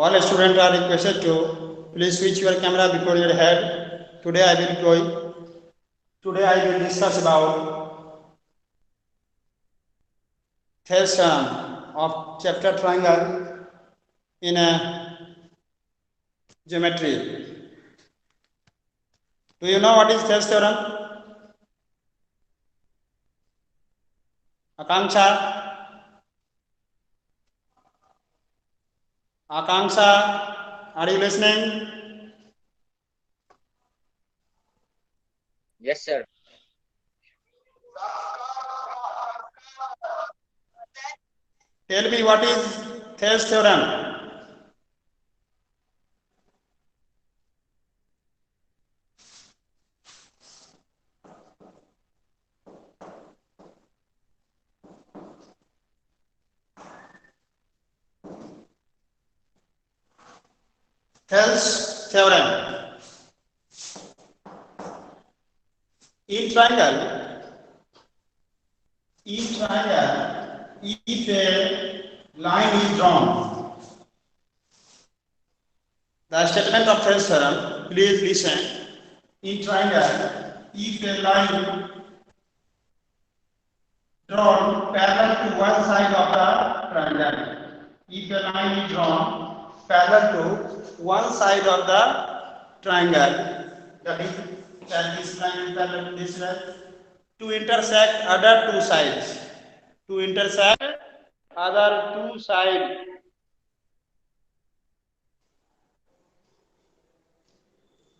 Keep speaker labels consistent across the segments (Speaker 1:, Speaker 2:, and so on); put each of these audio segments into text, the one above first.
Speaker 1: All students are requested to please switch your camera before your head. Today I will discuss about third term of chapter triangle in a geometry. Do you know what is Thales theorem? Akanksha? Akanksha, are you listening?
Speaker 2: Yes, sir.
Speaker 1: Tell me what is Thales theorem? Thales theorem. In triangle, if a line is drawn, the statement of Thales theorem, please listen. In triangle, if a line drawn parallel to one side of the triangle, if a line is drawn parallel to one side of the triangle, that is, that this line is parallel to this line, to intersect other two sides, to intersect other two sides,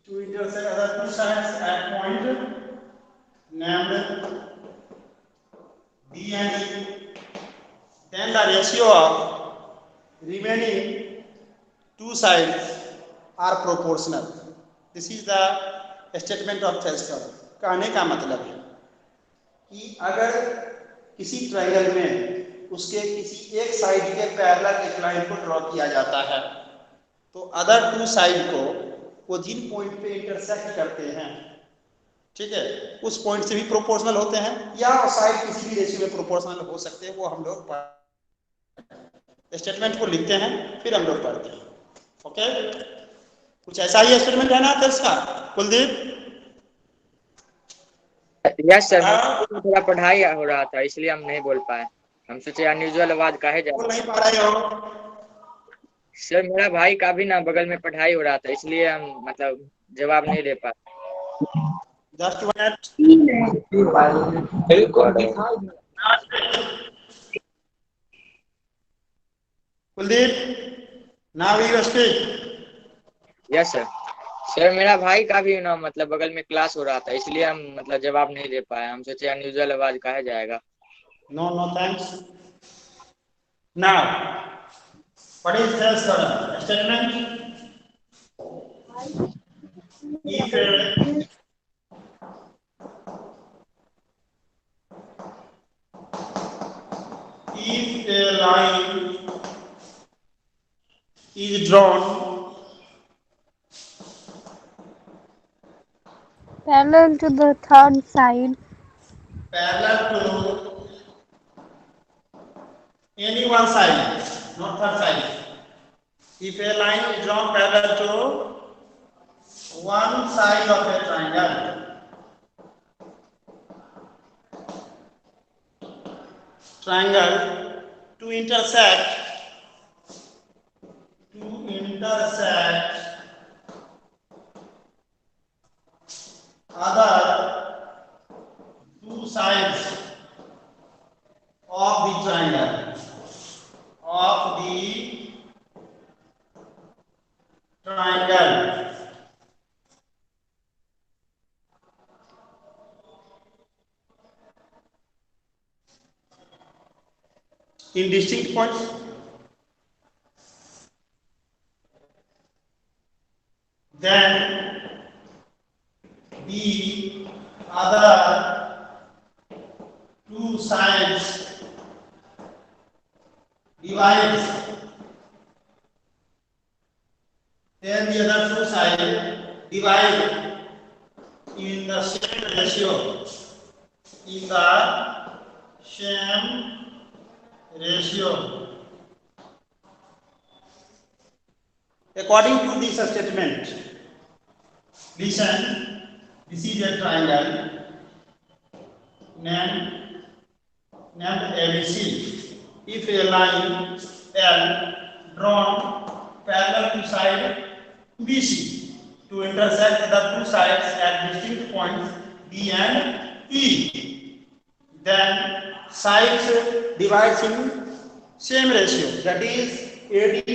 Speaker 1: to intersect other two sides at point named D and E, then the ratio of remaining two sides are proportional. This is the statement of Thales theorem. कहने का मतलब है कि अगर किसी triangle में उसके किसी एक साइड के पैरेलल एक लाइन को ड्रॉ किया जाता है तो अदर टू साइड को वो जिन पॉइंट पे इंटरसेक्ट करते हैं, ठीक है, उस पॉइंट से भी प्रोपोर्शनल होते हैं या साइड किसी भी रेशियो में प्रोपोर्शनल हो सकते हैं, वो हम लोग स्टेटमेंट को लिखते हैं फिर हम लोग पढ़ते हैं. ओके, कुछ ऐसा ही स्टेटमेंट है ना इसका कुलदीप?
Speaker 2: यस सर, मतलब थोड़ा पढ़ाई हो रहा था इसलिए हम नहीं बोल पाए. हम सोचे अनयूजुअल आवाज काहे जा
Speaker 1: बोल
Speaker 2: रहा
Speaker 1: नहीं पा रहे हो?
Speaker 2: सर. मेरा भाई का भी ना बगल में पढ़ाई हो रहा था इसलिए हम मतलब जवाब नहीं दे पाए.
Speaker 1: Just minute. Kuldeep, now you speak.
Speaker 2: Yes sir. Sir मेरा भाई का भी ना मतलब बगल में क्लास हो रहा था इसलिए हम मतलब जवाब नहीं दे पाए. हम सोचे अनयूजुअल आवाज काहे जाएगा.
Speaker 1: No no thanks. Now what is this statement? if a if a line is drawn
Speaker 3: parallel to the third side,
Speaker 1: parallel to any one side, not third side. If a line is drawn parallel to one side of a triangle to intersect other two sides of the triangle, of the triangle. In distinct points. Then the other two sides divides. Then the other two sides divide in the same ratio. In the same ratio. According to this statement, listen, this is a triangle named ABC. If a line L drawn parallel to side BC to intersect the two sides at distinct points D and E, then sides divides in same ratio, that is AD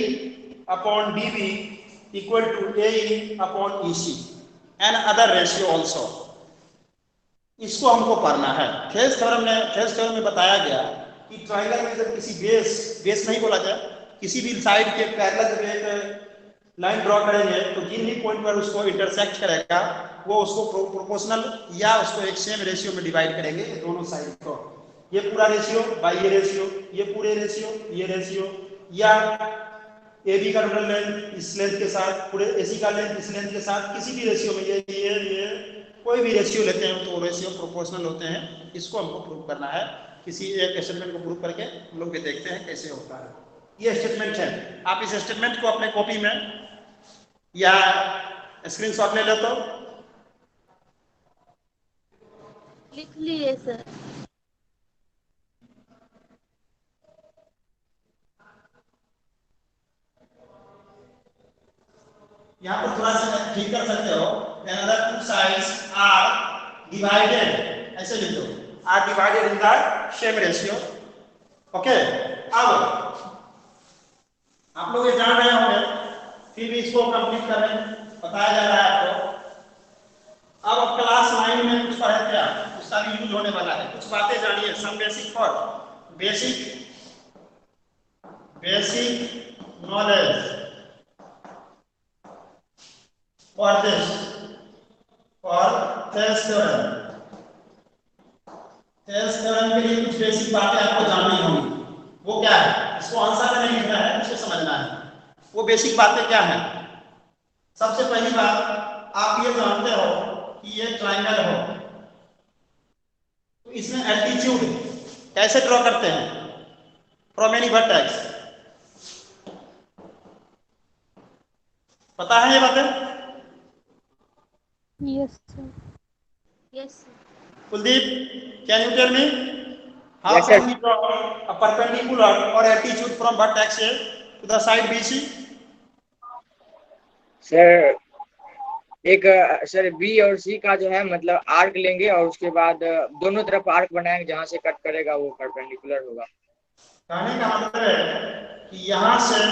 Speaker 1: upon DB equal to AE upon EC and other ratio also. इसको हमको पढ़ना है। खेस theorem में बताया गया कि triangle में जब किसी बेस नहीं बोला जाए, किसी भी साइड के पैरेलल जब एक लाइन ड्रॉ करेंगे तो जिन भी पॉइंट पर उसको इंटरसेक्ट करेगा वो उसको प्रोपोर्शनल या उसको एक सेम रेशियो में डिवाइड करेंगे दोनों साइड को। ये पूरा रेशियो बाई ये रेशियो, ये पूरे रेशियो ये रेशियो, या ए बी का टोटल लेंथ इस लेंथ के साथ, पूरे एसी का लेंथ इस लेंथ के साथ, किसी भी रेशियो में ये कोई भी रेशियो लेते हैं तो रेशियो प्रोपोर्शनल होते हैं। इसको हमको प्रूव करना है। किसी एक स्टेटमेंट को प्रूव करके हम लोग भी देखते हैं कैसे होता है। ये स्टेटमेंट है, आप इस स्टेटमेंट को अपने कॉपी में या स्क्रीनशॉट ले लो तो
Speaker 3: लिख लिए सर।
Speaker 1: यहाँ पर थोड़ा सा ठीक कर सकते हो। Another two sides are divided, ऐसे लिख दो, are divided in the same ratio. Okay, अब आप लोग ये जान रहे होंगे, फिर भी इसको कंप्लीट कर रहे हैं, बताया जा रहा है आपको। अब क्लास 9 में कुछ पढ़े थे आप, उसका भी यूज होने वाला है। कुछ बातें जानिए, some basic for basic knowledge for this, for Thales theorem के लिए कुछ बेसिक बातें आपको जाननी होंगी। वो क्या है, इसको आंसर में नहीं लिखना है, इसको समझना है। वो बेसिक बातें क्या हैं? सबसे पहली बात, आप ये जानते हो कि ये ट्रायंगल हो तो इसमें एल्टीट्यूड कैसे ड्रॉ करते हैं? फ्रॉम एनी वर्टेक्स, पता है ये बातें?
Speaker 3: Yes sir. Yes sir.
Speaker 1: Kuldeep, can you tell me how
Speaker 2: Yes, sir.
Speaker 1: can we draw a perpendicular or altitude from vertex A to the side BC?
Speaker 2: Sir sir B और C का जो है मतलब arc लेंगे और उसके बाद दोनों तरफ आर्क बनाएंगे, जहाँ से कट करेगा वो परपेंडिकुलर होगा।
Speaker 1: कहने का मतलब है कि यहाँ से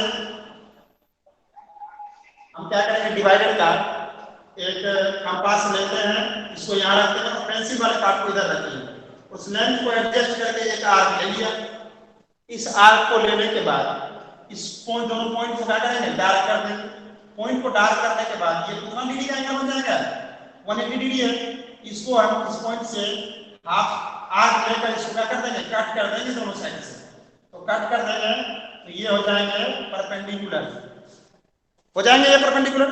Speaker 1: हम क्या करेंगे, डिवाइडेड का एक कंपास लेते हैं, इसको यहाँ रखते हैं और पेंसिल वाले कार्ड को इधर रखते हैं, उस लेंथ को एडजस्ट करके एक आर्क ले लिया। इस आर्क को लेने के बाद इस पॉइंट, दोनों पॉइंट को क्या करेंगे, डार्क कर देंगे। पॉइंट को डार्क करने के बाद ये कितना डिग्री का एंगल बन जाएगा, 180 डिग्री है। इसको हम इस पॉइंट से हाफ आर्क लेकर इसको क्या कर देंगे, कट कर देंगे दोनों साइड से। तो कट कर देंगे तो ये हो जाएंगे परपेंडिकुलर, हो जाएंगे ये परपेंडिकुलर।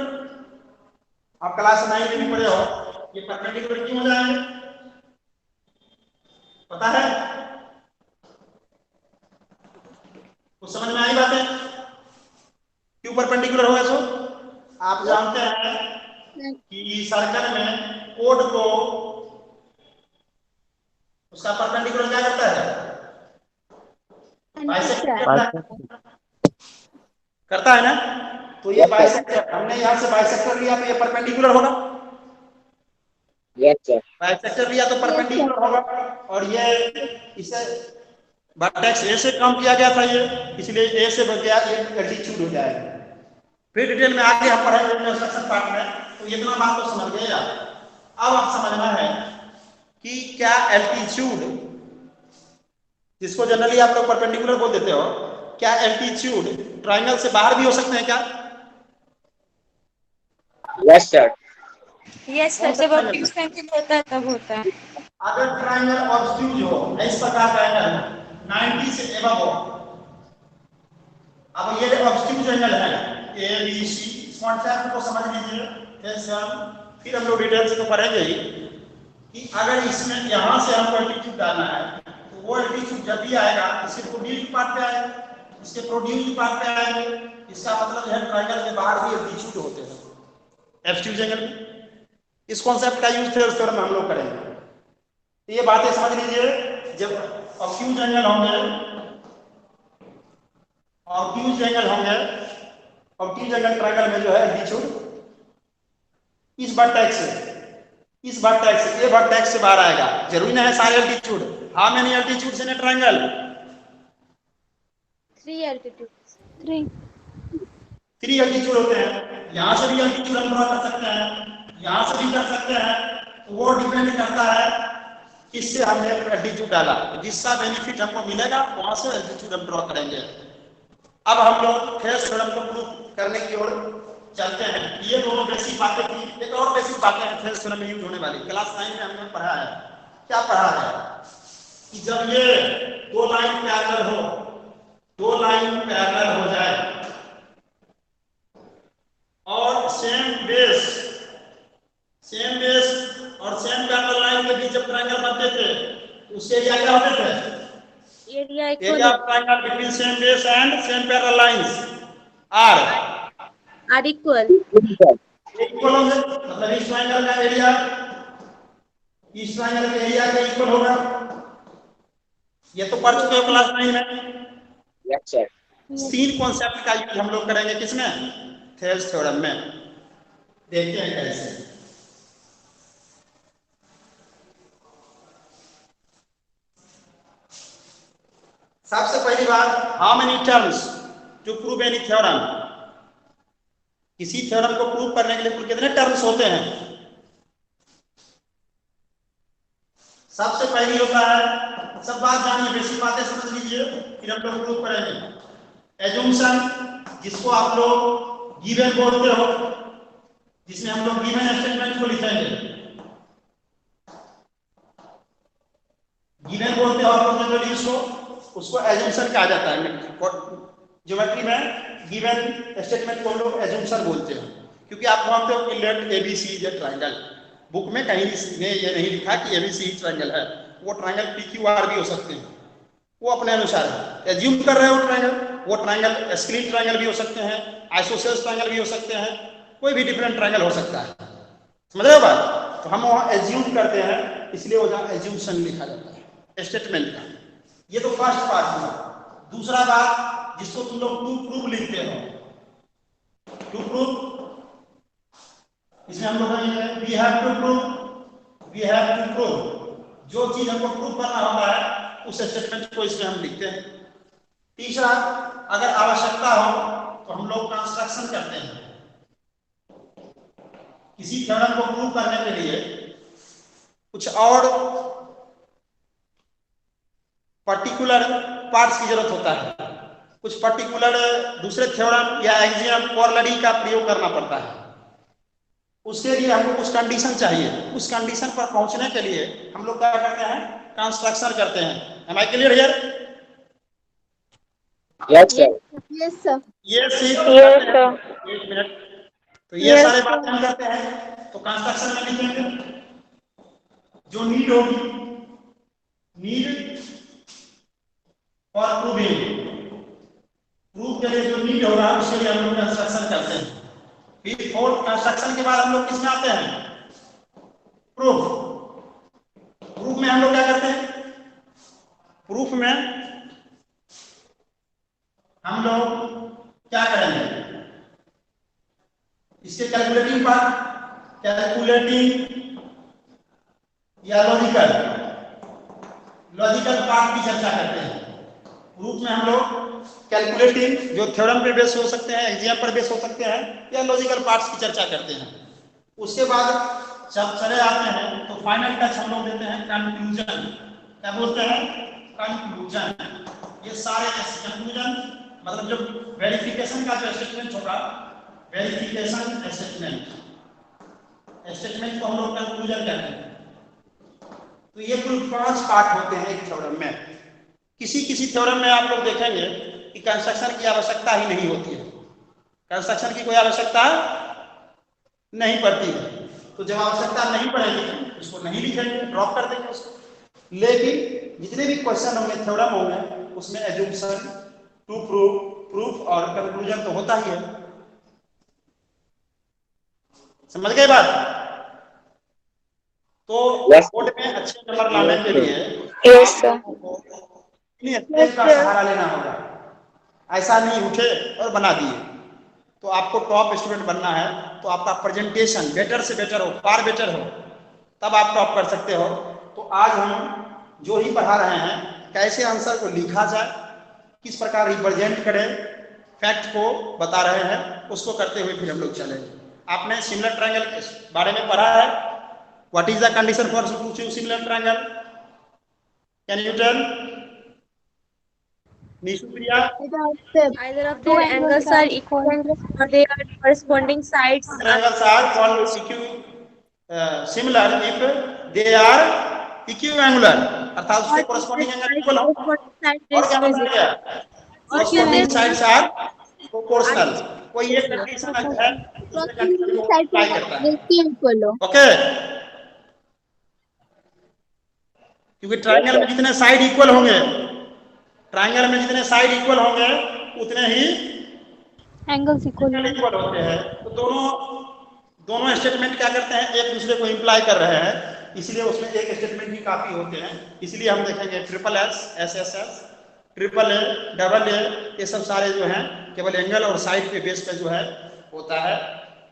Speaker 1: आप क्लास 9 में भी पढ़े हो, ये परपेंडिकुलर क्यों हो जाएंगे पता है? कुछ समझ में आई बातें क्यों परपेंडिकुलर होगा? सो आप जानते हैं कि सर्कल में कोड को उसका परपेंडिकुलर क्या करता है, बाइसेक्ट करता है ना। तो ये बाइसेक्टर, हमने यहाँ से बाइसेक्टर लिया तो ये परपेंडिकुलर होगा।
Speaker 2: Yes sir.
Speaker 1: बाइसेक्टर लिया तो परपेंडिकुलर होगा। और ये इसे वर्टेक्स ए से कम किया गया था ये, इसलिए ए से बन गया, ये एल्टीट्यूड हो जाएगा। फिर डिटेल में आगे हम पढ़ेंगे कंस्ट्रक्शन पार्ट में, तो इतना बात तो समझ गए आप। अब आप समझना है कि क्या एल्टीट्यूड, जिसको जनरली आप लोग परपेंडिकुलर बोल देते हो, क्या एल्टीट्यूड ट्रायंगल से बाहर भी हो सकते हैं क्या?
Speaker 2: Yes sir.
Speaker 3: यस सर, जब ऑब्ट्यूज एंगल होता है तब होता है।
Speaker 1: अगर ट्रायंगल ऑब्ट्यूज हो, इस प्रकार का एंगल 90 से एबव हो, अब ये ऑब्ट्यूज एंगल है ए बी सी, इस कॉन्सेप्ट को समझ लीजिए। फिर हम लोग डिटेल से तो पढ़ेंगे ही कि अगर इसमें यहाँ से हमको एल्टीट्यूड डालना है तो वो एल्टीट्यूड जब भी आएगा सिर्फ डी पार्ट पे आएगा, इसके प्रोड्यूस पार्ट पे आएंगे। इसका मतलब है ट्रायंगल के बाहर भी एल्टीट्यूड होते हैं एब्ट्यूज एंगल में। इस कॉन्सेप्ट का यूज थेल्स थ्योरम में हम लोग करेंगे। तो ये बातें समझ लीजिए, जब ऑब्ट्यूज एंगल होंगे, ऑब्ट्यूज एंगल होंगे, ऑब्ट्यूज एंगल ट्रायंगल में जो है एल्टीट्यूड इस वर्टेक्स से ये वर्टेक्स से बाहर आएगा। जरूरी नहीं है सारे altitude. How many altitudes in A triangle?
Speaker 3: 3 altitudes. 3.
Speaker 1: 3 altitude होते हैं। यहां से भी एल्टीट्यूड हम ड्रॉ कर सकते हैं, यहां से भी कर सकते हैं। तो वो डिपेंड करता है किससे हमने एल्टीट्यूड डाला, जिसका बेनिफिट हमको मिलेगा वहां से एल्टीट्यूड हम ड्रॉ करेंगे। अब हम लोग थेल्स थ्योरम को प्रूव करने की ओर चलते हैं। ये दोनों बेसिक बातें थी। एक और बेसिक बातें हैं थेल्स थ्योरम में यूज होने वाली। क्लास 9 में हमने पढ़ा है। क्या पढ़ा है कि जब ये दो लाइन पैरेलल हो, दो लाइन पैरेलल हो जाए और सेम बेस और सेम पैरेलल लाइन के बीच जब ट्रायंगल बनते थे उससे एरिया क्या होते थे?
Speaker 3: Area
Speaker 1: area
Speaker 3: equal
Speaker 1: of triangle between same base and same parallel lines
Speaker 3: are equal.
Speaker 1: Equal होंगे। मतलब इस ट्रायंगल का एरिया इस ट्रायंगल के एरिया के इक्वल होगा। ये तो पढ़ चुके हो क्लास 9 में।
Speaker 2: Yes sir.
Speaker 1: सीन कॉन्सेप्ट का यूज हम लोग करेंगे किसमें? थेल्स थ्योरम में। देखते हैं कैसे। सबसे पहली बात, how many terms to prove any theorem? किसी थ्योरम को प्रूव करने के लिए कुल कितने टर्म्स होते हैं? सबसे पहली होता है, सब बात जानिए, बेसिक बातें समझ लीजिए, फिर हम लोग प्रूव करेंगे। एजम्पशन, जिसको आप लोग गिवन बोलते हो, जिसमें हम लोग गिवन स्टेटमेंट को लिखेंगे। गिवन बोलते हो आप लोग जनरली उसको एजम्पशन कहा जाता है। ज्योमेट्री में गिवन स्टेटमेंट को हम लोग एजम्पशन बोलते हैं, क्योंकि आप मानते हो कि let ABC is a triangle. Book में कहीं ने ये नहीं लिखा कि एबीसी ट्रायंगल है। वो ट्रायंगल पीक्यूआर भी हो सकते हैं, वो अपने अनुसार है। एज्यूम कर रहे हो ट्रायंगल, वो ट्रायंगल स्क्रीन ट्रायंगल भी हो सकते हैं, आइसोसेल्स ट्रायंगल भी हो सकते हैं, कोई भी डिफरेंट ट्रायंगल हो सकता है। समझ रहे हो बात? तो हम वहां एज्यूम करते हैं, इसलिए वहां एज्यूमशन लिखा जाता है स्टेटमेंट का। ये तो फर्स्ट पार्ट हुआ। दूसरा बात, जिसको तुम लोग टू प्रूव लिखते हो, टू प्रूव, इसमें हम लोग वी हैव टू प्रूव, जो चीज हमको प्रूव करना होता है उस स्टेटमेंट को इसमें हम लिखते हैं। तीसरा, अगर आवश्यकता हो तो हम लोग कंस्ट्रक्शन करते हैं। किसी थ्योरम को प्रूव करने के लिए कुछ और पर्टिकुलर पार्ट्स की जरूरत होता है, कुछ पर्टिकुलर दूसरे थ्योरम या एक्सियम कोरोलरी का प्रयोग करना पड़ता है। उसके लिए हमको कुछ कंडीशन चाहिए। उस कंडीशन पर पहुंचने के लिए हम लोग क्या करते हैं? कंस्ट्रक्शन करते हैं। Am I clear here?
Speaker 2: Yes sir.
Speaker 3: Yes, sir.
Speaker 1: ये सीख
Speaker 3: Yes, sir.
Speaker 1: एक मिनट। तो ये सारे बातें हम करते हैं। तो कंस्ट्रक्शन में लिखेंगे जो नीड होगी, नीड और प्रूविंग। प्रूफ के लिए जो नीड होगा उसके लिए हम लोग कंस्ट्रक्शन करते हैं। फिर फोर्थ कंस्ट्रक्शन के बाद हम लोग किसमें आते हैं? प्रूफ। प्रूफ में हम लोग क्या करते हैं? प्रूफ में हम लोग क्या करेंगे? इसके कैलकुलेटिंग पार्ट, कैलकुलेटिंग या लॉजिकल पार्ट की चर्चा करते हैं। प्रूफ में हम लोग कैलकुलेटिंग, जो थ्योरम पे बेस हो सकते हैं, एक्सियम पर बेस हो सकते हैं, या लॉजिकल पार्ट्स की चर्चा करते हैं। उसके बाद जब चले आते हैं तो फाइनल टच हम लोग देते हैं कंक्लूजन। क्या बोलते हैं? कंक्लूजन। ये सारे कंक्लूजन मतलब जो वेरिफिकेशन का जो स्टेटमेंट होगा, वेरिफिकेशन स्टेटमेंट को हम लोग कंक्लूजन कहते हैं। तो ये कुल 5 पार्ट होते हैं एक थ्योरम में। किसी थ्योरम में आप लोग देखेंगे कि कंस्ट्रक्शन की आवश्यकता ही नहीं होती है। कंस्ट्रक्शन की कोई आवश्यकता नहीं पड़ती है। तो जब आवश्यकता नहीं पड़ेगी उसको नहीं लिखेंगे, ड्रॉप कर देंगे उसको। लेकिन जितने भी क्वेश्चन होंगे, थ्योरम होंगे, उसमें एज्यूम्पशन टू प्रूफ और कंक्लूजन तो होता ही है। समझ गए बात? तो
Speaker 2: यस
Speaker 1: बोर्ड में अच्छे नंबर लाने के लिए
Speaker 3: यस सर।
Speaker 1: स्टेज का सहारा लेना होगा। ऐसा नहीं उठे और बना दिए। तो आपको टॉप स्टूडेंट बनना है तो आपका प्रेजेंटेशन बेटर से बेटर हो, फार बेटर हो, तब आप टॉप कर सकते हो। तो आज हम जो ही पढ़ा रहे हैं, कैसे आंसर को लिखा जाए, किस प्रकार रिप्रेजेंट करें, फैक्ट को बता रहे हैं, उसको करते हुए फिर हम लोग चलेंगे। आपने सिमिलर ट्रायंगल के बारे में पढ़ा है। What is the condition for similar triangle? Can you tell? Nishu Priya?
Speaker 3: Either of their angles are equal or their corresponding sides are
Speaker 1: Triangles are called similar if they are equiangular, अर्थात उसके corresponding angle equal हो। और क्या बताया गया? Corresponding sides are proportional। कोई एक condition है दूसरे कंडीशन को अप्लाई करता है। ओके? क्योंकि ट्रायंगल में जितने साइड इक्वल होंगे, ट्रायंगल में जितने साइड इक्वल होंगे उतने ही
Speaker 3: angles equal
Speaker 1: इक्वल होते हैं। तो दोनों स्टेटमेंट क्या करते हैं, एक दूसरे को इंप्लाई कर रहे हैं, इसलिए उसमें एक स्टेटमेंट ही काफी होते हैं। इसलिए हम देखेंगे triple S, S S S, triple A, double A, ये सब सारे जो हैं केवल एंगल और साइड के बेस पे जो है होता है।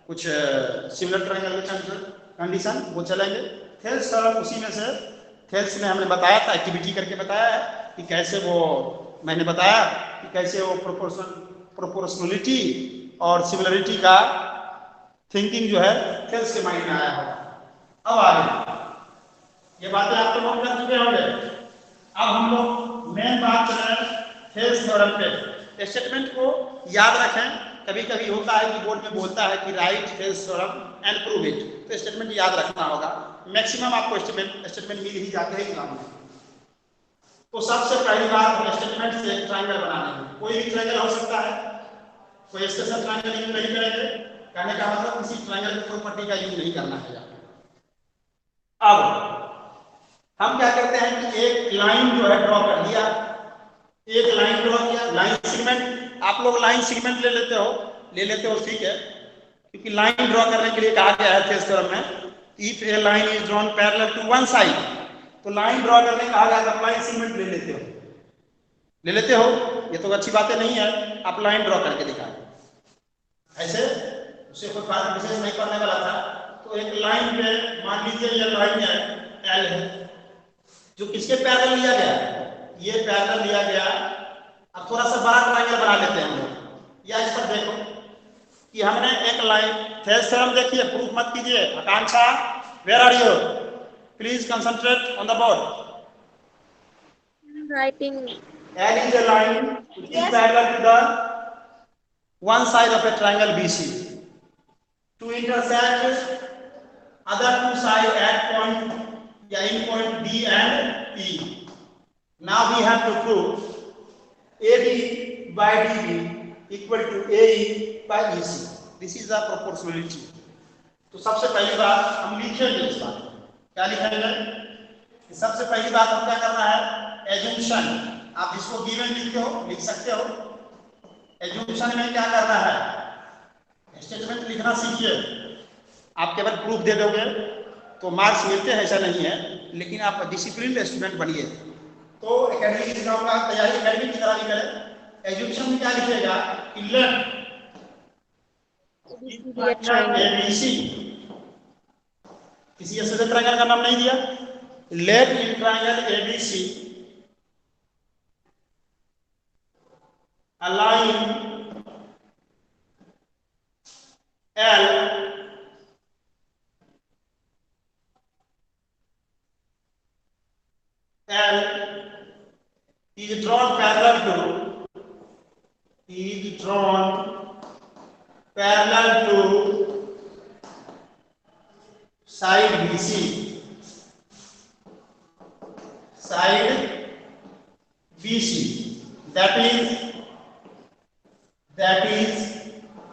Speaker 1: कुछ सिमिलर ट्रायंगल कंडीशन वो चलेंगे। थेल्स उसी में से, थेल्स में हमने बताया था, एक्टिविटी करके बताया है कि कैसे वो, मैंने बताया कि कैसे वो प्रोपोर्शनलिटी और सिमिलरिटी का थिंकिंग जो है थेल्स के माइंड में आया होगा। अब आगे ये बातें आप तो नोट कर चुके होंगे। अब हम लोग मेन बात करें थेल्स थ्योरम पे। स्टेटमेंट को याद रखें। कभी कभी होता है कि बोर्ड में बोलता है कि right Thales theorem and prove it, तो स्टेटमेंट याद रखना होगा। मैक्सिमम आपको स्टेटमेंट मिल ही जाते हैं एग्जाम में। तो सबसे पहली बात हम स्टेटमेंट से ट्रायंगल बनाने हैं। कोई भी ट्रायंगल हो सकता है, कोई स्पेशल ट्रायंगल यूज नहीं करेंगे। कहने का मतलब किसी ट्रायंगल की प्रॉपर्टी का यूज नहीं करना है। अब हम क्या करते हैं कि एक लाइन जो है ड्रॉ कर दिया, एक लाइन ड्रॉ किया, लाइन सेगमेंट। आप लोग लाइन सेगमेंट ले लेते हो, ठीक है, क्योंकि लाइन ड्रॉ करने के लिए कहा गया है थेल्स थ्योरम में, if a line is drawn parallel to one side, तो लाइन ड्रॉ करने कहा गया तो लाइन सेगमेंट ले लेते हो। ये तो अच्छी बातें नहीं है, आप लाइन ड्रॉ करके दिखाएं। ऐसे उससे कोई फायदा विशेष नहीं करने वाला था। तो एक लाइन पे मान लीजिए ये लाइन है एल है, जो किसके पैरेलल लिया गया, ये पैरेलल लिया गया। अब थोड़ा सा बड़ा ट्रायंगल बना लेते हैं हम लोग। या इस पर देखो कि हमने एक लाइन, थेल्स थ्योरम देखिए, प्रूफ मत कीजिए। Akanksha, where are you? Please concentrate on the board.
Speaker 3: writing.
Speaker 1: L is a line which is parallel to the one side of a triangle BC. To intersect other two sides at point, in point D and E. Now we have to prove AD by DB equal to AE by EC. This is the proportionality. तो सबसे पहली बात हम लिखेंगे इस बात को। क्या लिखेंगे? सबसे पहली बात हम क्या करना है, एजम्पशन। आप जिसको गिवन लिखते हो लिख सकते हो। एजम्पशन में क्या करना है, स्टेटमेंट लिखना सीखिए। आप केवल प्रूफ दे दोगे तो मार्क्स मिलते हैं ऐसा नहीं है, लेकिन आप डिसिप्लिन स्टूडेंट बनिए। तो एकेडमिक एग्जाम का तैयारी एकेडमिक की तरह भी करें। एजम्पशन में क्या लिखेगा कि लेट ABC, किसी ऐसे ट्रायंगल का नाम नहीं दिया, let in triangle ABC a line L is drawn parallel to side BC, that is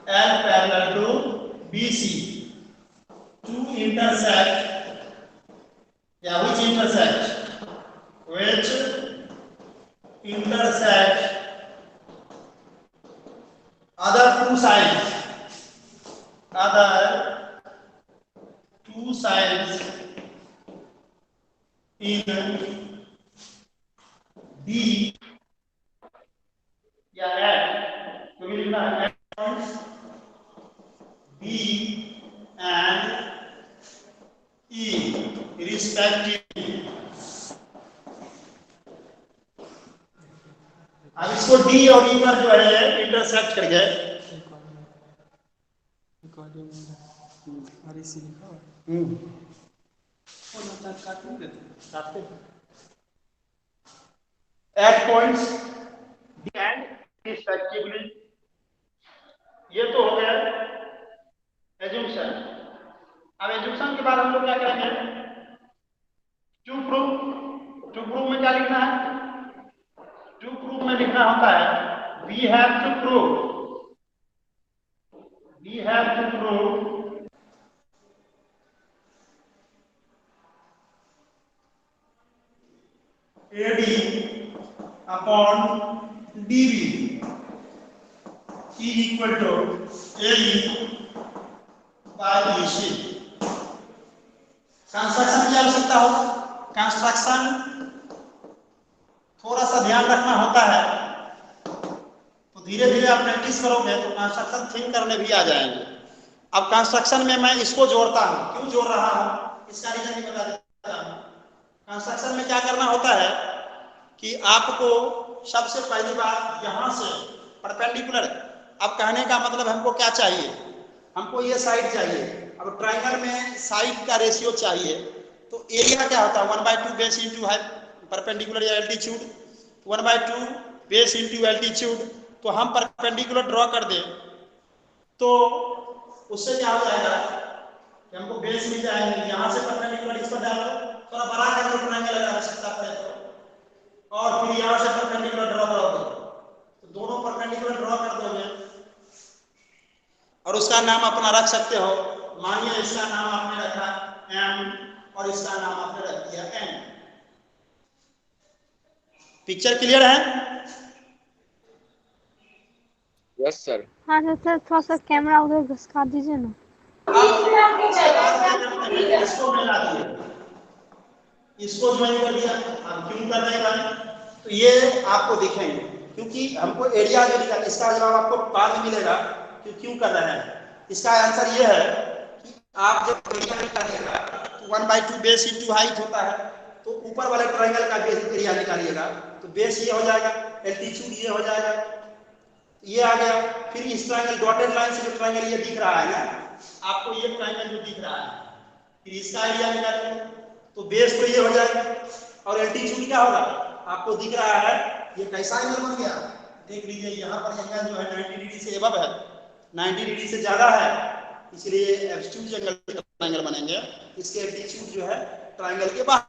Speaker 1: L parallel to BC to intersect, which intersect in D या at तो ये लिखना है points B and E respectively। अब इसको D और E पर जो है इंटरसेक्ट कर गए। At points D and respectively। ये तो हो गया एज्यूम्पशन। अब एज्यूम्पशन के बाद हम लोग क्या करेंगे, टू प्रूफ में क्या लिखना है, टू प्रूफ में लिखना होता है we have to prove AD upon DB is equal to AE by BC। Construction की आवश्यकता हो, कंस्ट्रक्शन थोड़ा सा ध्यान रखना होता है, तो धीरे धीरे आप प्रैक्टिस करोगे तो कंस्ट्रक्शन थिंक करने भी आ जाएंगे। अब कंस्ट्रक्शन में मैं इसको जोड़ता हूं, क्यों जोड़ रहा हूं इसका रीजन भी बता देता हूं। कंस्ट्रक्शन में क्या करना होता है कि आपको सबसे पहली बात यहां से परपेंडिकुलर, अब कहने का मतलब हमको क्या चाहिए, हमको ये साइड चाहिए। अब ट्राइंगल में साइड का रेशियो चाहिए, तो एरिया क्या होता है 1/2 बेस इंटू हाइट परपेंडिकुलर या एल्टीट्यूड, 1/2 बेस इंटू एल्टीट्यूड। तो हम परपेंडिकुलर ड्रॉ कर दें तो उससे क्या हो जाएगा कि हमको बेस मिल जाएंगे। यहाँ से परपेंडिकुलर इस पर डालो, थोड़ा बड़ा करके ट्रायंगल लगा आवश्यकता पड़े तो, और फिर यहाँ से परपेंडिकुलर ड्रॉ करोगे तो दोनों परपेंडिकुलर ड्रॉ कर दोगे और उसका नाम अपना रख सकते हो। मानिए इसका नाम आपने रखा M और इसका नाम आपने रख दिया N। पिक्चर क्लियर है?
Speaker 2: Yes sir.
Speaker 4: हाँ सर, थोड़ा सा कैमरा उधर घसका दीजिए ना।
Speaker 1: इसको मिला दिए, इसको ज्वाइन कर दिया। हम क्यों कर रहे हैं भाई, तो ये आपको दिखेंगे क्योंकि हमको एरिया जो दिखा, इसका जवाब आपको बाद में मिलेगा कि क्यों कर रहे हैं। इसका आंसर ये है कि आप जब एरिया निकालिएगा तो 1/2 बेस इंटू हाइट होता है, तो ऊपर वाले ट्रायंगल का बेस एरिया निकालिएगा तो बेस ये हो जाएगा, एल्टीट्यूड ये हो जाएगा, ये आ गया। फिर इस ट्रायंगल डॉटेड लाइन से जो ट्रायंगल ये दिख रहा है ना, आपको ये ट्रायंगल जो दिख रहा है, फिर इसका एरिया निकालिए तो बेस तो ये हो जाएगा और एल्टीट्यूड क्या होगा आपको दिख रहा है। ये कैसा एंगल बन गया देख लीजिए, यहाँ पर एंगल जो है 90 डिग्री से एबव है, 90 डिग्री से ज्यादा है, इसलिए एब्सोल्यूट एंगल ट्रायंगल बनेंगे। इसके एल्टीट्यूड जो है ट्रायंगल के बाहर।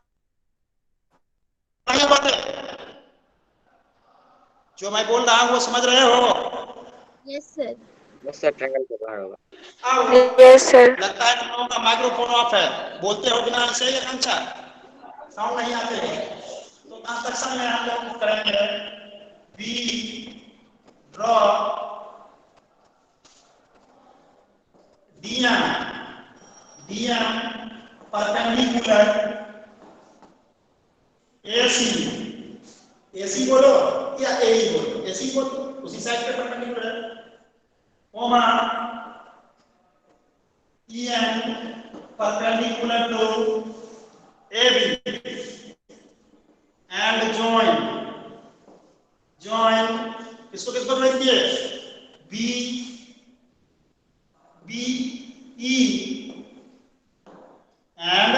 Speaker 1: जो मैं बोल रहा हूँ वो समझ रहे हो?
Speaker 3: Yes sir.
Speaker 2: Yes sir, triangle के बाहर होगा।
Speaker 4: Yes sir.
Speaker 1: लगता है तुम लोगों का माइक्रोफोन ऑफ है, बोलते हो बिना ऐसे ही अच्छा साउंड नहीं आते हैं। तो कंस्ट्रक्शन में हम लोग करेंगे we draw DM perpendicular AC बोलो या एई बोलो, एसी बोलो उसी साइड पे परपेंडिकुलर ओमा EM perpendicular to AB and join किसको किसको ज्वाइन किए, BE and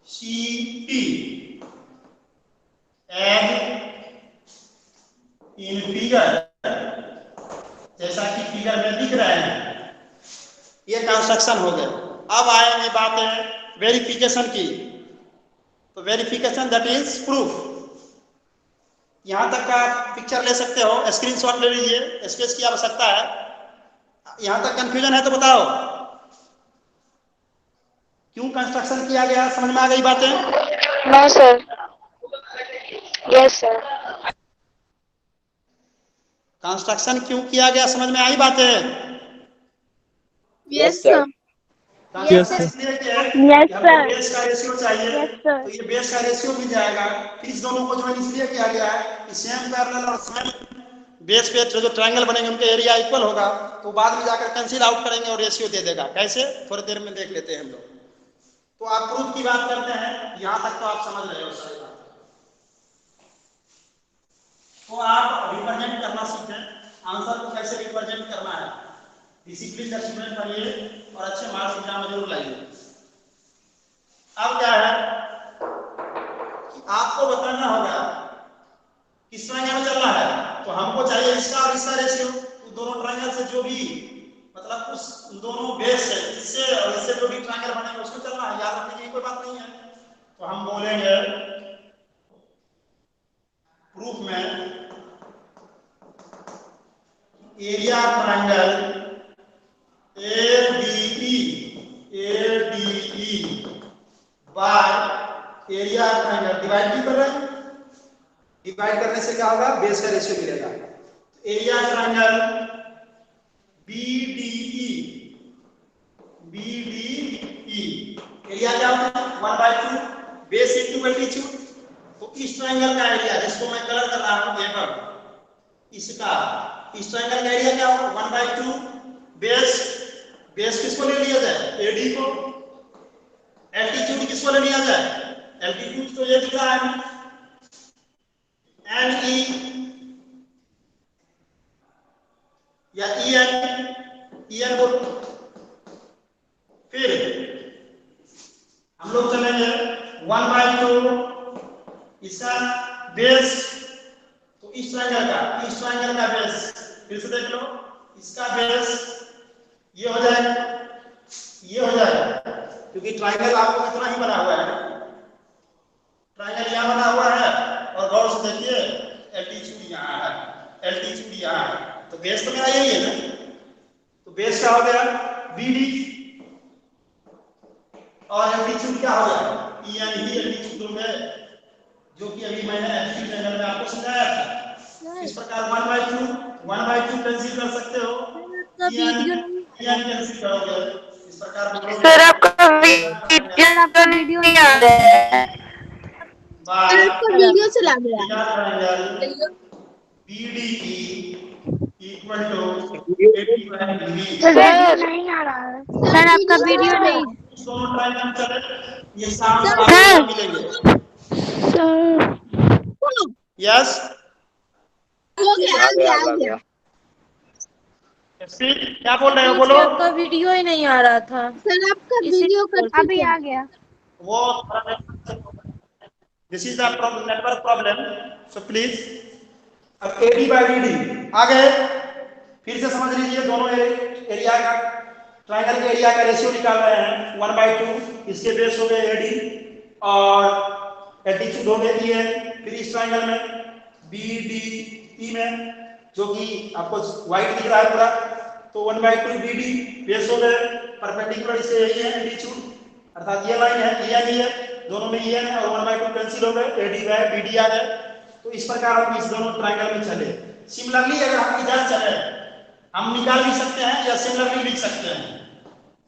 Speaker 1: CP as in figure, जैसा कि फिगर में दिख रहे हैं। ये कंस्ट्रक्शन हो गया। अब आएंगे बातें वेरिफिकेशन की, तो वेरिफिकेशन दैट इज प्रूफ। यहां तक का पिक्चर ले सकते हो, स्क्रीनशॉट ले लीजिए, स्पेस की आवश्यकता है। यहां तक कंफ्यूजन है तो बताओ क्यों कंस्ट्रक्शन किया गया, समझ में आ गई बातें?
Speaker 4: No sir. Yes sir.
Speaker 1: Construction क्यों किया गया समझ में आई बातें?
Speaker 3: Yes sir. Yes, sir.
Speaker 1: इसलिए कि है
Speaker 4: Yes,
Speaker 1: कि हमको
Speaker 4: sir.
Speaker 1: बेस का रेशियो चाहिए,
Speaker 4: Yes, sir.
Speaker 1: तो ये बेस का रेशियो मिल जाएगा। फिर इस दोनों को ज्वाइन इसलिए किया गया है कि सेम पैरेलल और सेम बेस पे जो ट्रायंगल बनेंगे उनके एरिया इक्वल होगा, तो बाद में जाकर कैंसिल आउट करेंगे और रेशियो दे देगा। कैसे, थोड़ी देर में देख लेते हैं हम लोग। तो आप प्रूफ की बात करते हैं, यहां तक तो आप समझ रहे हो सारी बात। तो आप रिप्रेजेंट करना सीखें, आंसर को कैसे रिप्रेजेंट करना है। डिसिप्लिन का स्टूडेंट बनिए और अच्छे मार्क्स एग्जाम में जरूर लाइए। अब क्या है कि आपको बताना होगा किस ट्रायंगल में चलना है, तो हमको चाहिए इसका और इसका रेशियो। तो दोनों ट्रायंगल से जो भी मतलब उस दोनों बेस है, इससे और इससे जो भी ट्रायंगल बनेगा उसको चलना है। याद रखने की कोई बात नहीं है। तो हम बोलेंगे प्रूफ में area triangle ADE by area triangle divide भी कर रहे हैं। डिवाइड करने से क्या होगा, बेस का रेशियो मिलेगा। एरिया ट्रायंगल BDE एरिया क्या होता है 1/2 बेस इनटू एल्टीट्यूड। तो इस ट्रायंगल का एरिया जिसको मैं कलर कर रहा हूं यहाँ पर, इसका इस ट्रायंगल का एरिया क्या होगा 1/2 बेस। बेस किसको ले लिया जाए, AD को। एल्टीट्यूड किसको ले लिया जाए, एल्टीट्यूड तो ये दिख रहा है NE या EN बोल। फिर हम लोग चलेंगे 1/2 इसका बेस। तो इस ट्रायंगल का बेस फिर से देख लो, इसका बेस ये हो जाएगा, ये हो जाएगा, क्योंकि ट्रायंगल आपको कितना ही बना हुआ है, ट्रायंगल यहां बना हुआ है और गौर से देखिए एल्टीट्यूड यहां है, एल्टीट्यूड यहां है, तो बेस तो मेरा यही है ना। तो बेस क्या हो गया BD और एल्टीट्यूड क्या हो गया EN ही एल्टीट्यूड हो गया, जो कि अभी मैंने एल्टीट्यूड एंगल में आपको समझाया था। इस प्रकार 1/2 कैंसिल कर सकते हो, EN कैंसिल करोगे इस प्रकार।
Speaker 4: सर आपका वीडियो नहीं आ रहा है।
Speaker 3: आपका वीडियो चला गया।
Speaker 1: Triangle BDE equal to 85 degree.
Speaker 4: Sir नहीं आ रहा है। सर आपका वीडियो नहीं।
Speaker 1: दोनों ट्रायंगल चले, ये सामने
Speaker 4: सर
Speaker 1: आपको मिलेंगे।
Speaker 4: सर
Speaker 1: यस
Speaker 3: हो गया,
Speaker 2: आ गया।
Speaker 1: क्या बोल रहे हो, बोलो।
Speaker 3: आपका वीडियो ही नहीं आ रहा था। सर आपका वीडियो
Speaker 4: अभी आ गया।
Speaker 1: वो this is the network problem, so please. अब AD/BD आ गए, फिर से समझ लीजिए। दोनों एरिया का ट्रायंगल के एरिया का रेशियो निकाल रहे हैं 1/2। इसके बेस हो गए AD और एल्टीट्यूड हो गए EN। फिर इस ट्रायंगल में BDE में जो कि आपको व्हाइट दिख रहा है पूरा, तो 1/2 BD बेस हो गए, परपेंडिकुलर इसे यही है एल्टीट्यूड, अर्थात ये लाइन है EN ही है, दोनों में EN है और 1/2 कैंसिल हो गए, AD/BD आ गए। तो इस प्रकार हम इस दोनों ट्रायंगल में चले। सिमिलरली अगर हम इधर चले, हम निकाल भी सकते हैं या सिमिलरली लिख सकते हैं।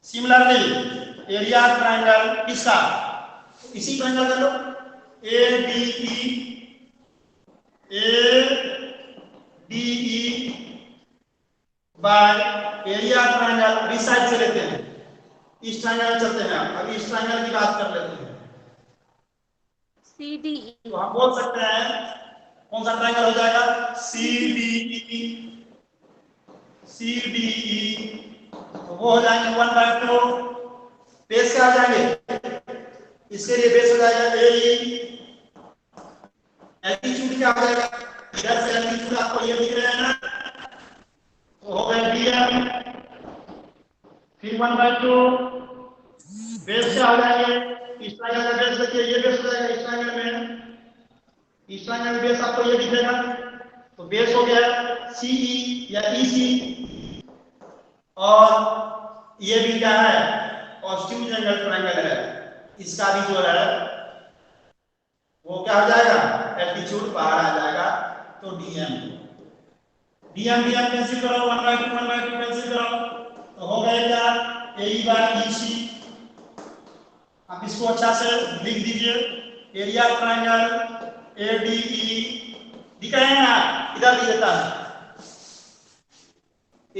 Speaker 1: सिमिलरली एरिया ट्रायंगल किसका, इसी ट्रायंगल का लो ADE बाय एरिया ट्रायंगल। अभी साइड से लेते हैं, इस ट्रायंगल में चलते हैं। अभी इस ट्रायंगल की बात कर लेते हैं।
Speaker 3: CDE
Speaker 1: तो हम बोल सकते हैं कौन सा ट्रायंगल हो जाएगा, CDE। तो वो हो जाएंगे 1/2 बेस क्या आ जाएंगे, इसके लिए बेस हो जाएगा AE। एल्टीट्यूड क्या हो जाएगा, इधर से एल्टीट्यूड आपको ये दिख रहे हैं ना, तो हो गया DM। फिर 1/2 बेस क्या हो जाएंगे, इस ट्रायंगल का बेस देखिए, ये बेस हो जाएगा इस ट्रायंगल में, इस ट्रायंगल में बेस आपको ये दिखेगा, तो बेस हो गया CE या EC। और ये भी क्या है, ऑब्ट्यूज एंगल ट्रायंगल है, इसका भी जो है वो क्या हो जाएगा, एल्टीट्यूड बाहर आ जाएगा। तो DM कैंसिल करो, 1/2 कैंसिल करो, तो हो गया क्या AE/EC आप इसको अच्छा से लिख दीजिए। एरिया ट्रायंगल ADE दिख रहे हैं ना, इधर भी देता है